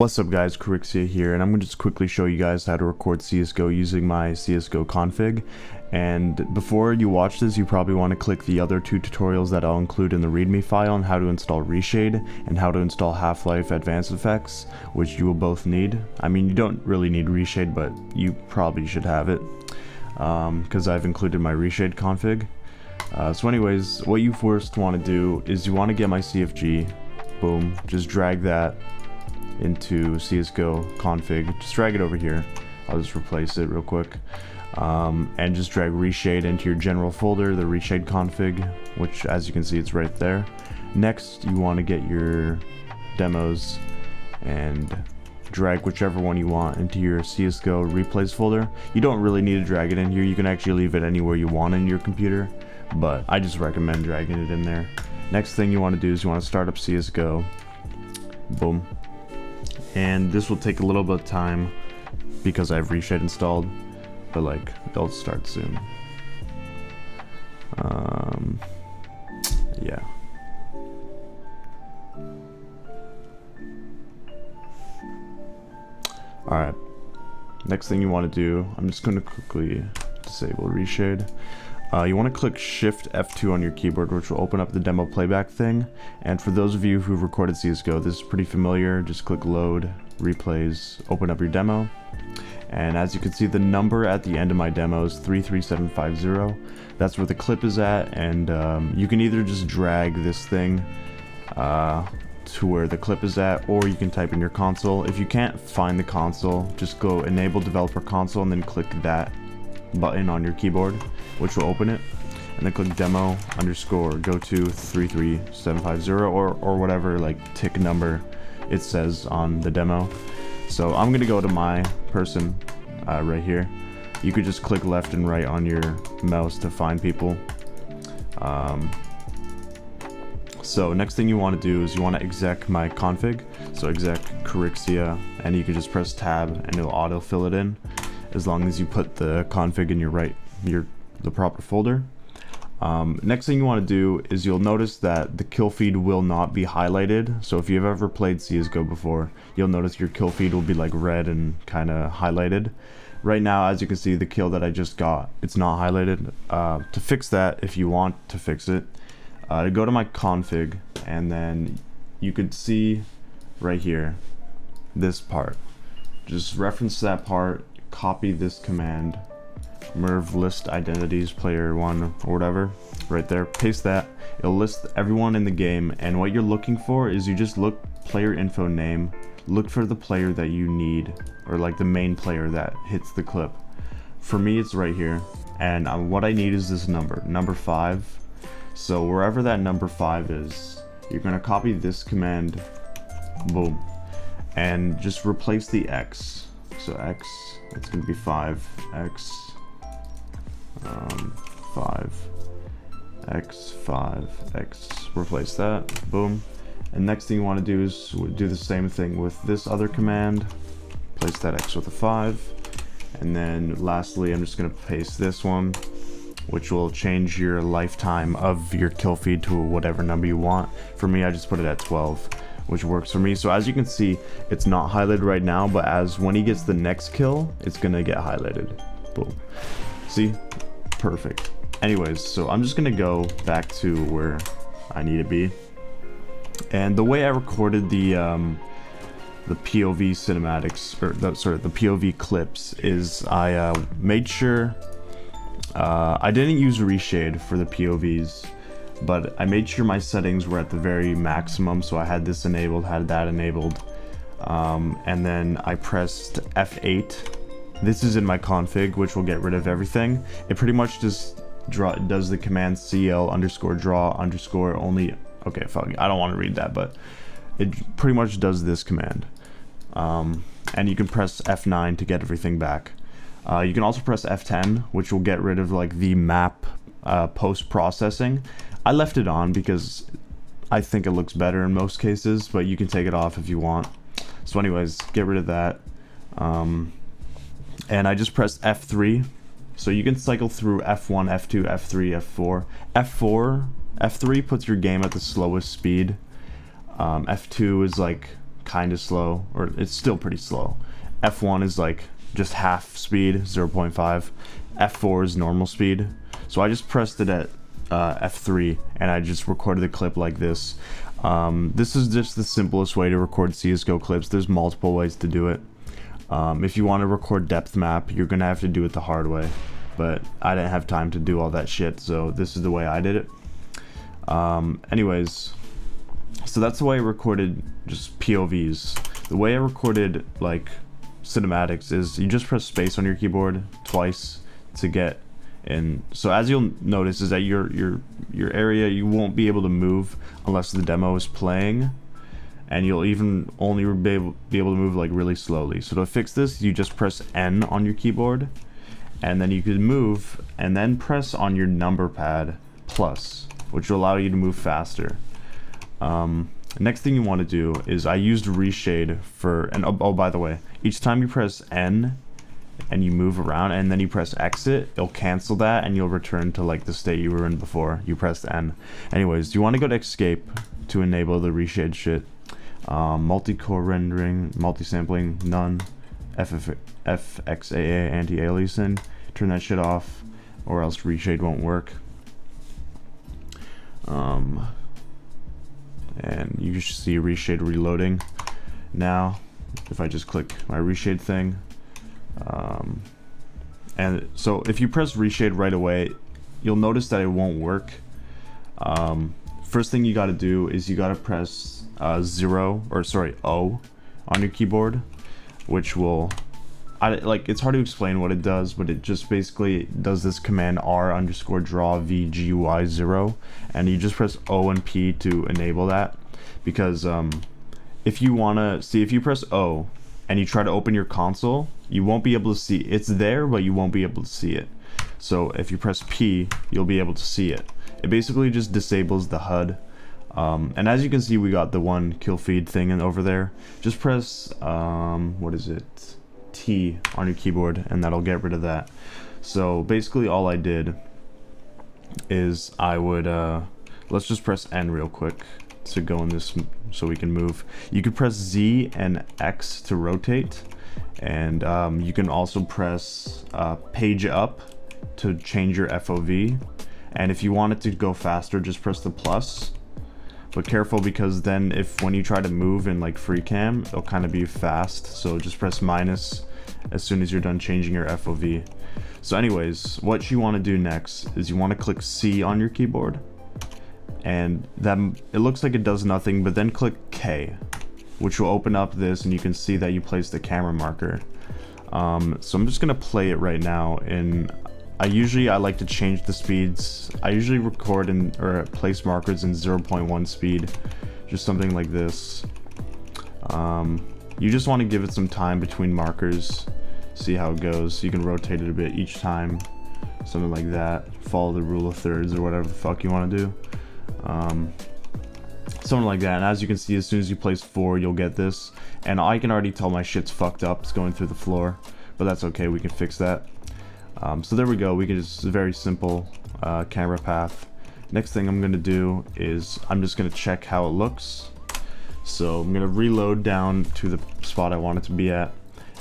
What's up guys, Prerecs here, and I'm going to just quickly show you guys how to record CSGO using my CSGO config. And before you watch this, you probably want to click the other two tutorials that I'll include in the readme file on how to install Reshade and how to install Half-Life Advanced Effects, which you will both need. I mean, you don't really need Reshade, but you probably should have it, because I've included my Reshade config. So anyways, what you first want to do is you want to get my CFG, boom, just drag that into CSGO config, just drag it over here. I'll just replace it real quick, and just drag Reshade into your general folder, the Reshade config, which as you can see it's right there. Next you want to get your demos and drag whichever one you want into your CSGO replays folder. You don't really need to drag it in here, you can actually leave it anywhere you want in your computer, but I just recommend dragging it in there. Next thing you want to do is you want to start up CSGO, boom. And this will take a little bit of time because I have Reshade installed, but like it'll start soon. Yeah. Alright. Next thing you want to do, I'm just going to quickly disable Reshade. You want to click Shift F2 on your keyboard, which will open up the demo playback thing. And for those of you who've recorded CSGO, this is pretty familiar. Just click Load, Replays, open up your demo. And as you can see, the number at the end of my demo is 33750. That's where the clip is at, and you can either just drag this thing to where the clip is at, or you can type in your console. If you can't find the console, just go Enable Developer Console and then click that button on your keyboard, which will open it, and then click demo underscore go to 33750 or whatever like tick number it says on the demo. So I'm gonna go to my person right here. You could just click left and right on your mouse to find people. So next thing you want to do is you want to exec my config, so exec Prerecs, and you can just press tab and it'll auto fill it in, as long as you put the config in the proper folder. Next thing you want to do is you'll notice that the kill feed will not be highlighted. So if you've ever played CSGO before, you'll notice your kill feed will be like red and kind of highlighted. Right now, as you can see, the kill that I just got, it's not highlighted. To fix that, if you want to fix it, go to my config, and then you could see right here this part. Just reference that part, copy this command, merv list identities player 1 or whatever, right there, paste that. It'll list everyone in the game, and what you're looking for is you just look player info name, look for the player that you need, or like the main player that hits the clip. For me it's right here, and what I need is this number 5. So wherever that number 5 is, you're gonna copy this command, boom, and just replace the X. So X, it's gonna be 5, X, 5, X, 5, X, replace that, boom. And next thing you want to do is do the same thing with this other command, place that X with a 5, and then lastly I'm just gonna paste this one, which will change your lifetime of your kill feed to whatever number you want. For me, I just put it at 12, which works for me. So as you can see, it's not highlighted right now, but when he gets the next kill, it's gonna get highlighted. Boom. See? Perfect. Anyways, so I'm just gonna go back to where I need to be. And the way I recorded the POV cinematics, or the POV clips, is I made sure I didn't use Reshade for the POVs, but I made sure my settings were at the very maximum, so I had this enabled, had that enabled, and then I pressed F8. This is in my config, which will get rid of everything. It pretty much just does the command CL underscore draw underscore only. Okay, fuck, I don't want to read that, but it pretty much does this command. And you can press F9 to get everything back. You can also press F10, which will get rid of like the map post-processing. I left it on because I think it looks better in most cases, but you can take it off if you want. So anyways, get rid of that. And I just pressed F3, so you can cycle through F1, F2, F3, F4. F3 puts your game at the slowest speed. F2 is like kind of slow, or it's still pretty slow. F1 is like just half speed, 0.5. F4 is normal speed. So I just pressed it at F3 and I just recorded the clip like this. This is just the simplest way to record CSGO clips. There's multiple ways to do it. If you want to record depth map, you're gonna have to do it the hard way, but I didn't have time to do all that shit, so this is the way I did it. Anyways, so that's the way I recorded just POVs. The way I recorded like cinematics is you just press space on your keyboard twice to get in. So as you'll notice is that your area, you won't be able to move unless the demo is playing, and you'll even only be able to move like really slowly. So to fix this, you just press N on your keyboard, and then you can move, and then press on your number pad plus, which will allow you to move faster. Next thing you want to do is I used reshade for, and oh by the way, each time you press N and you move around and then you press exit, it'll cancel that and you'll return to like the state you were in before you pressed N. Anyways, you want to go to escape to enable the reshade shit. Multi-core rendering, multi-sampling, none, FXAA anti-aliasing, turn that shit off or else reshade won't work. And you should see reshade reloading now if I just click my reshade thing. And so if you press reshade right away, you'll notice that it won't work. First thing you got to do is you got to press O on your keyboard, which will, it's hard to explain what it does, but it just basically does this command R_draw VGY0, and you just press O and P to enable that, because if you press O and you try to open your console, you won't be able to see it's there, but you won't be able to see it. So if you press P, you'll be able to see it. It basically just disables the HUD. And as you can see, we got the one kill feed thing over there. Just press T on your keyboard and that'll get rid of that. So basically all I did is I would let's just press N real quick to go in this so we can move. You could press Z and X to rotate, and you can also press page up to change your FOV, and if you want it to go faster, just press the plus. But careful, because then when you try to move in like free cam, it'll kind of be fast, so just press minus as soon as you're done changing your FOV. So anyways, what you want to do next is you want to click C on your keyboard, and then it looks like it does nothing, but then click K, which will open up this and you can see that you placed the camera marker. So I'm just gonna play it right now, and I like to change the speeds. I usually record or place markers in 0.1 speed, just something like this. You just want to give it some time between markers, see how it goes. You can rotate it a bit each time, something like that. Follow the rule of thirds or whatever the fuck you want to do. Something like that. And as you can see, as soon as you place 4, you'll get this. And I can already tell my shit's fucked up. It's going through the floor, but that's okay. We can fix that. So there we go. We can just very simple camera path. Next thing I'm gonna do is I'm just gonna check how it looks. So I'm gonna reload down to the spot I want it to be at.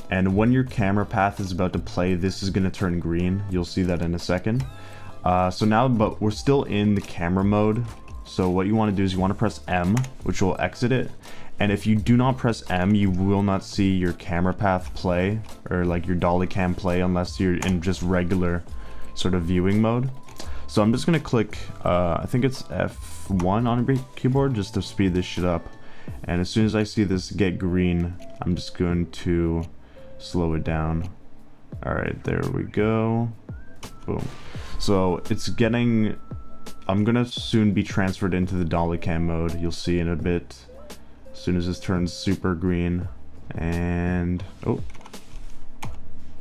And when your camera path is about to play, this is gonna turn green. You'll see that in a second. So now, but we're still in the camera mode. So what you want to do is you want to press M, which will exit it. And if you do not press M, you will not see your camera path play, or like your dolly cam play, unless you're in just regular sort of viewing mode. So I'm just gonna click, I think it's F1 on your keyboard, just to speed this shit up. And as soon as I see this get green, I'm just going to slow it down. All right, there we go. Boom. So it's getting, I'm gonna soon be transferred into the dolly cam mode. You'll see in a bit. As soon as this turns super green. And oh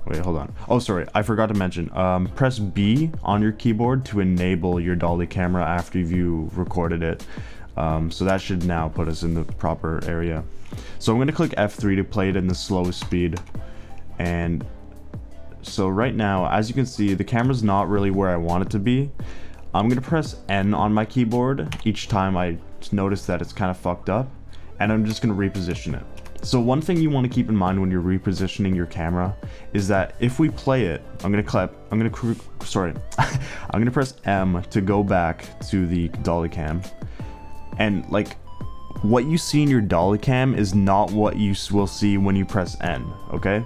wait, hold on. Oh sorry, I forgot to mention, press B on your keyboard to enable your dolly camera after you recorded it. So that should now put us in the proper area. So I'm gonna click F3 to play it in the slowest speed. And so right now, as you can see, the camera's not really where I want it to be. I'm gonna press N on my keyboard each time I notice that it's kind of fucked up, and I'm just gonna reposition it. So one thing you want to keep in mind when you're repositioning your camera is that if we play it, I'm gonna press M to go back to the dolly cam, and like what you see in your dolly cam is not what you will see when you press N. Okay,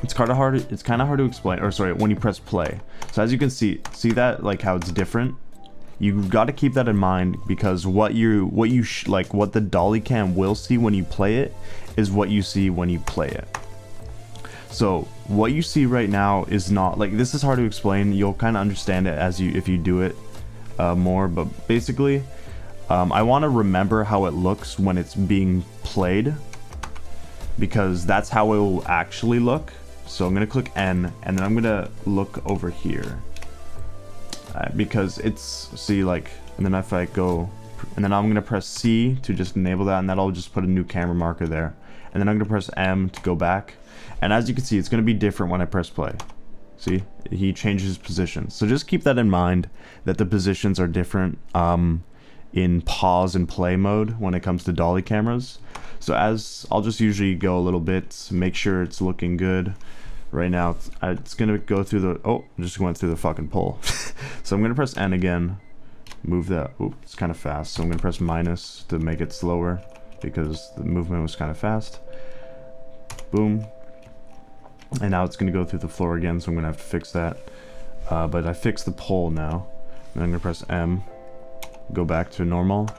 it's kind of hard to explain, or sorry, when you press play. So as you can see that, like how it's different. You've got to keep that in mind, because what the dolly cam will see when you play it is what you see when you play it. So what you see right now is not, like, this is hard to explain. You'll kind of understand it if you do it more, but basically I want to remember how it looks when it's being played, because that's how it will actually look. So I'm gonna click N, and then I'm gonna look over here. Because it's, see, like, and then if I go, and then I'm gonna press C to just enable that, and that'll just put a new camera marker there. And then I'm gonna press M to go back, and as you can see, it's gonna be different when I press play. See, he changes his position. So just keep that in mind, that the positions are different in pause and play mode when it comes to dolly cameras. So as I'll just usually go a little bit, make sure it's looking good. Right now, it's gonna go through the, oh, just went through the fucking pole. So I'm gonna press N again, move that, oops, it's kind of fast. So I'm gonna press minus to make it slower, because the movement was kind of fast. Boom. And now it's gonna go through the floor again, so I'm gonna have to fix that. But I fixed the pole now. And I'm gonna press M, go back to normal.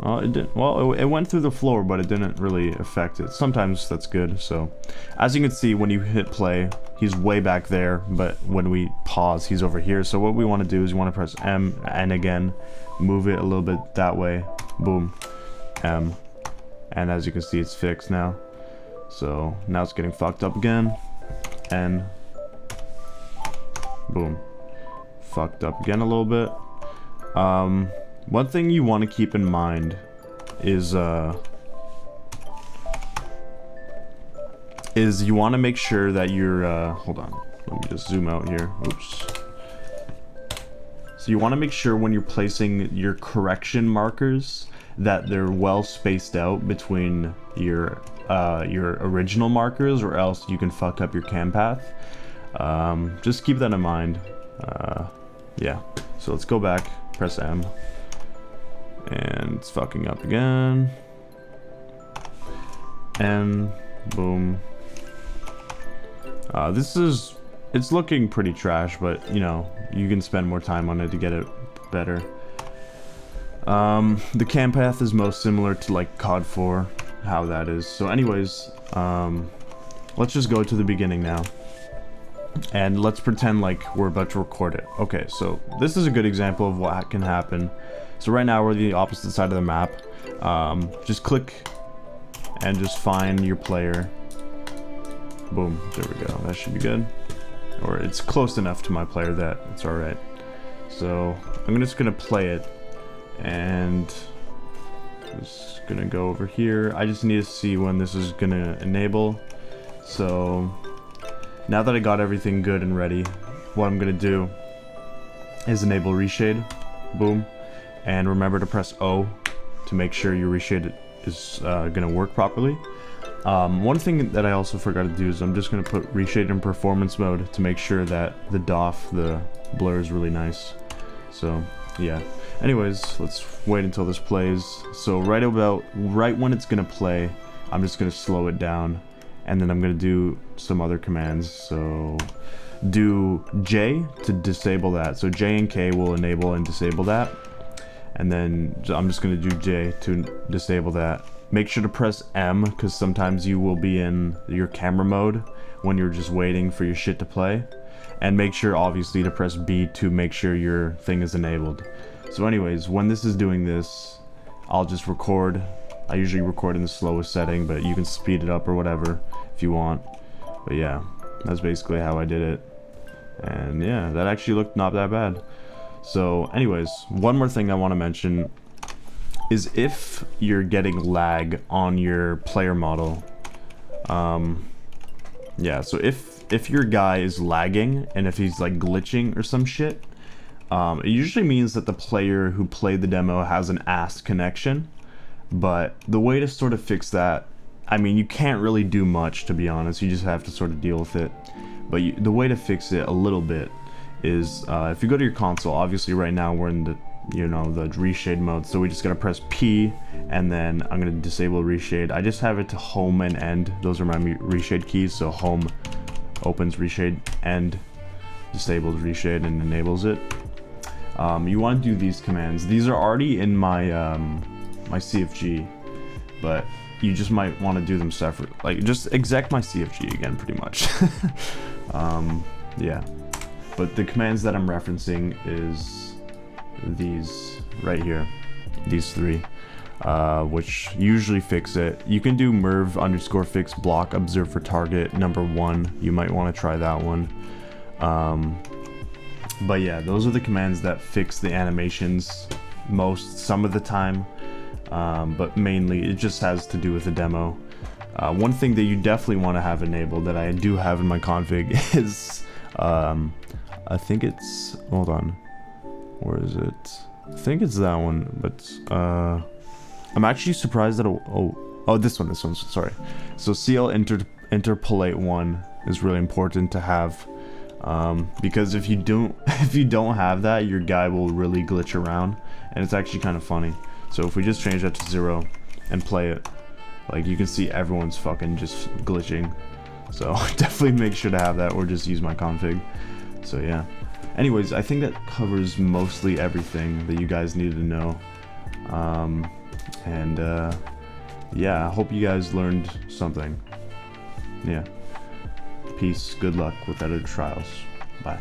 Oh, it didn't. Well, it went through the floor, but it didn't really affect it. Sometimes that's good. So, as you can see, when you hit play, he's way back there, but when we pause, he's over here. So what we want to do is we want to press M, and again, move it a little bit that way. Boom, M, and as you can see, it's fixed now. So now it's getting fucked up again, and boom, fucked up again a little bit. One thing you want to keep in mind is you want to make sure that you're hold on, let me just zoom out here. Oops. So you want to make sure when you're placing your correction markers that they're well spaced out between your original markers, or else you can fuck up your cam path. Just keep that in mind. Yeah, so let's go back, press M, and it's fucking up again, and boom. It's looking pretty trash, but you know, you can spend more time on it to get it better. The cam path is most similar to like COD 4, how that is. So anyways, let's just go to the beginning now, and let's pretend like we're about to record it. Okay, so this is a good example of what can happen. So right now we're the opposite side of the map. Just click and just find your player. Boom, there we go, that should be good. Or it's close enough to my player that it's alright. So I'm just gonna play it, and just gonna go over here. I just need to see when this is gonna enable. So now that I got everything good and ready, what I'm gonna do is enable reshade. Boom. And remember to press O to make sure your reshade is gonna work properly. One thing that I also forgot to do is I'm just gonna put reshade in performance mode to make sure that the DOF, the blur, is really nice. So yeah. Anyways, let's wait until this plays. So right when it's gonna play, I'm just gonna slow it down, and then I'm gonna do some other commands. So do J to disable that. So J and K will enable and disable that. And then I'm just going to do J to disable that. Make sure to press M, because sometimes you will be in your camera mode when you're just waiting for your shit to play. And make sure, obviously, to press B to make sure your thing is enabled. So anyways, when this is doing this, I'll just record. I usually record in the slowest setting, but you can speed it up or whatever if you want. But yeah, that's basically how I did it. And yeah, that actually looked not that bad. So anyways, one more thing I want to mention is if you're getting lag on your player model, yeah, so if your guy is lagging and if he's like glitching or some shit, it usually means that the player who played the demo has an ass connection. But the way to sort of fix that, I mean, you can't really do much, to be honest. You just have to sort of deal with it. But the way to fix it a little bit is if you go to your console, obviously right now we're in the, you know, the reshade mode, so we just gotta press P, and then I'm gonna disable reshade. I just have it to home and end. Those are my reshade keys. So home opens reshade, end disables reshade, and enables it. You want to do these commands. These are already in my my CFG, but you just might want to do them separate. Like, just exec my CFG again, pretty much. Yeah, but the commands that I'm referencing is these right here, these three, which usually fix it. You can do merv underscore fix block observe for target number 1. You might want to try that one. But yeah, those are the commands that fix the animations some of the time, but mainly it just has to do with the demo. One thing that you definitely want to have enabled that I do have in my config is I think it's, hold on, where is it? I think it's that one, but I'm actually surprised that this one, sorry. So CL interpolate 1 is really important to have, because if you don't have that, your guy will really glitch around, and it's actually kind of funny. So if we just change that to 0 and play it, like, you can see everyone's fucking just glitching. So definitely make sure to have that, or just use my config. So yeah. Anyways, I think that covers mostly everything that you guys needed to know. Yeah, I hope you guys learned something. Yeah. Peace, good luck with editor trials. Bye.